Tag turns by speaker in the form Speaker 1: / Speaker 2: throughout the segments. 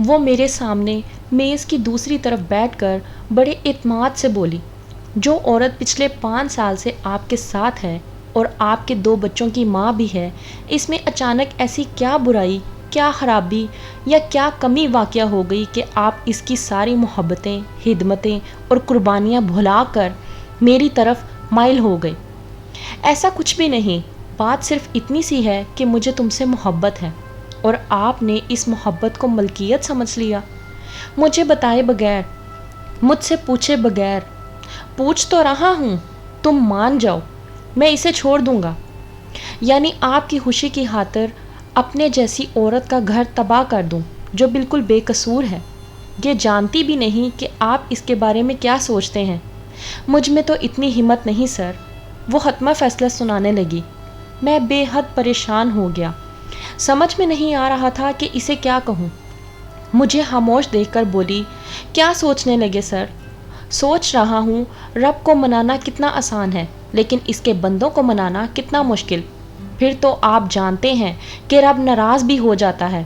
Speaker 1: وہ میرے سامنے میز کی دوسری طرف بیٹھ کر بڑے اعتماد سے بولی، جو عورت پچھلے 5 سال سے آپ کے ساتھ ہے اور آپ کے 2 بچوں کی ماں بھی ہے، اس میں اچانک ایسی کیا برائی، کیا خرابی یا کیا کمی واقع ہو گئی کہ آپ اس کی ساری محبتیں، خدمتیں اور قربانیاں بھلا کر میری طرف مائل ہو گئے؟ ایسا کچھ بھی نہیں، بات صرف اتنی سی ہے کہ مجھے تم سے محبت ہے اور آپ نے اس محبت کو ملکیت سمجھ لیا، مجھے بتائے بغیر، مجھ سے پوچھے بغیر۔ پوچھ تو رہا ہوں، تم مان جاؤ، میں اسے چھوڑ دوں گا۔ یعنی آپ کی خوشی کی خاطر اپنے جیسی عورت کا گھر تباہ کر دوں جو بالکل بے قصور ہے، یہ جانتی بھی نہیں کہ آپ اس کے بارے میں کیا سوچتے ہیں۔ مجھ میں تو اتنی ہمت نہیں سر۔ وہ حتمی فیصلہ سنانے لگی۔ میں بے حد پریشان ہو گیا، سمجھ میں نہیں آ رہا تھا کہ اسے کیا کہوں۔ مجھے خاموش دیکھ کر بولی، کیا سوچنے لگے سر؟ سوچ رہا ہوں رب کو منانا کتنا آسان ہے لیکن اس کے بندوں کو منانا کتنا مشکل۔ پھر تو آپ جانتے ہیں کہ رب ناراض بھی ہو جاتا ہے۔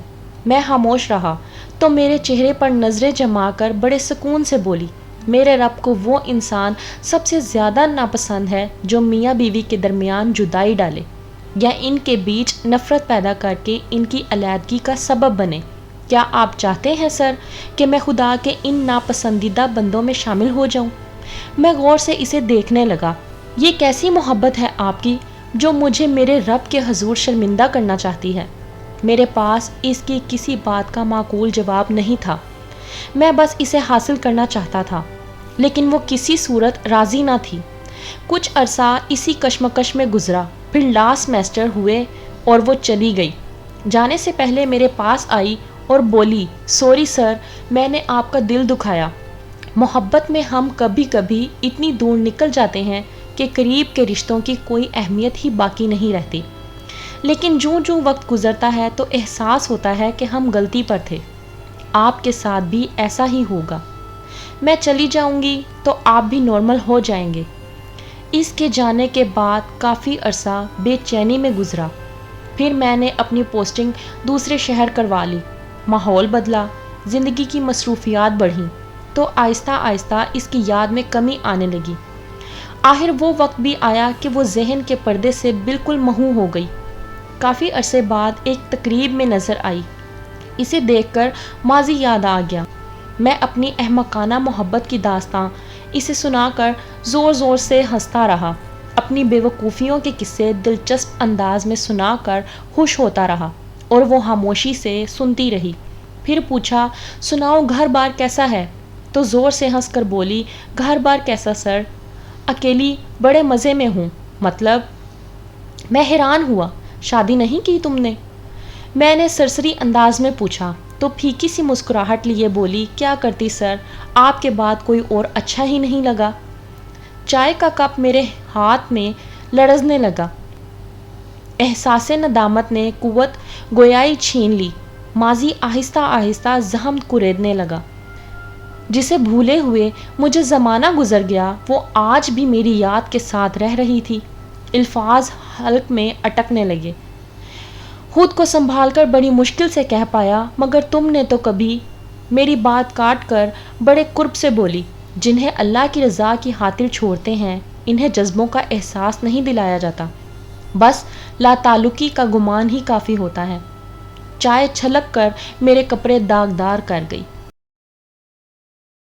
Speaker 1: میں خاموش رہا تو میرے چہرے پر نظریں جما کر بڑے سکون سے بولی، میرے رب کو وہ انسان سب سے زیادہ ناپسند ہے جو میاں بیوی کے درمیان جدائی ڈالے یا ان کے بیچ نفرت پیدا کر کے ان کی علیحدگی کا سبب بنے۔ کیا آپ چاہتے ہیں سر کہ میں خدا کے ان ناپسندیدہ بندوں میں شامل ہو جاؤں؟ میں غور سے اسے دیکھنے لگا۔ یہ کیسی محبت ہے آپ کی جو مجھے میرے رب کے حضور شرمندہ کرنا چاہتی ہے؟ میرے پاس اس کی کسی بات کا معقول جواب نہیں تھا۔ میں بس اسے حاصل کرنا چاہتا تھا لیکن وہ کسی صورت راضی نہ تھی۔ کچھ عرصہ اسی کشمکش میں گزرا، پھر لاسٹ سیمسٹر ہوئے اور وہ چلی گئی۔ جانے سے پہلے میرے پاس آئی اور بولی، سوری سر، میں نے آپ کا دل دکھایا۔ محبت میں ہم کبھی کبھی اتنی دور نکل جاتے ہیں کہ قریب کے رشتوں کی کوئی اہمیت ہی باقی نہیں رہتی، لیکن جوں جوں وقت گزرتا ہے تو احساس ہوتا ہے کہ ہم غلطی پر تھے۔ آپ کے ساتھ بھی ایسا ہی ہوگا۔ میں چلی جاؤں گی تو آپ بھی نارمل ہو جائیں گے۔ اس کے جانے کے بعد کافی عرصہ بے چینی میں گزرا۔ پھر میں نے اپنی پوسٹنگ دوسرے شہر کروا لی، ماحول بدلا، زندگی کی مصروفیات بڑھیں تو آہستہ آہستہ اس کی یاد میں کمی آنے لگی۔ آخر وہ وقت بھی آیا کہ وہ ذہن کے پردے سے بالکل محو ہو گئی۔ کافی عرصے بعد ایک تقریب میں نظر آئی۔ اسے دیکھ کر ماضی یاد آ گیا۔ میں اپنی احمقانہ محبت کی داستاں اسے سنا کر زور زور سے ہنستا رہا، اپنی بے وقوفیوں کے قصے دلچسپ انداز میں سنا کر خوش ہوتا رہا اور وہ خاموشی سے سنتی رہی۔ پھر پوچھا، سناؤ گھر بار کیسا ہے؟ تو زور سے ہنس کر بولی، گھر بار کیسا سر؟ اکیلی بڑے مزے میں ہوں۔ مطلب؟ میں حیران ہوا، شادی نہیں کی تم نے؟ میں نے سرسری انداز میں پوچھا تو پھیکی سی مسکراہٹ لیے بولی، کیا کرتی سر، آپ کے بعد کوئی اور اچھا ہی نہیں لگا۔ چائے کا کپ میرے ہاتھ میں لرزنے لگا۔ احساس ندامت نے قوت گویائی چھین لی۔ ماضی آہستہ آہستہ زخم کریدنے لگا۔ جسے بھولے ہوئے مجھے زمانہ گزر گیا وہ آج بھی میری یاد کے ساتھ رہ رہی تھی۔ الفاظ حلق میں اٹکنے لگے۔ خود کو سنبھال کر بڑی مشکل سے کہہ پایا، مگر تم نے تو کبھی؟ میری بات کاٹ کر بڑے قرب سے بولی، جنہیں اللہ کی رضا کی خاطر چھوڑتے ہیں انہیں جذبوں کا احساس نہیں دلایا جاتا، بس لا تعلقی کا گمان ہی کافی ہوتا ہے۔ چائے چھلک کر میرے کپڑے داغدار کر گئی۔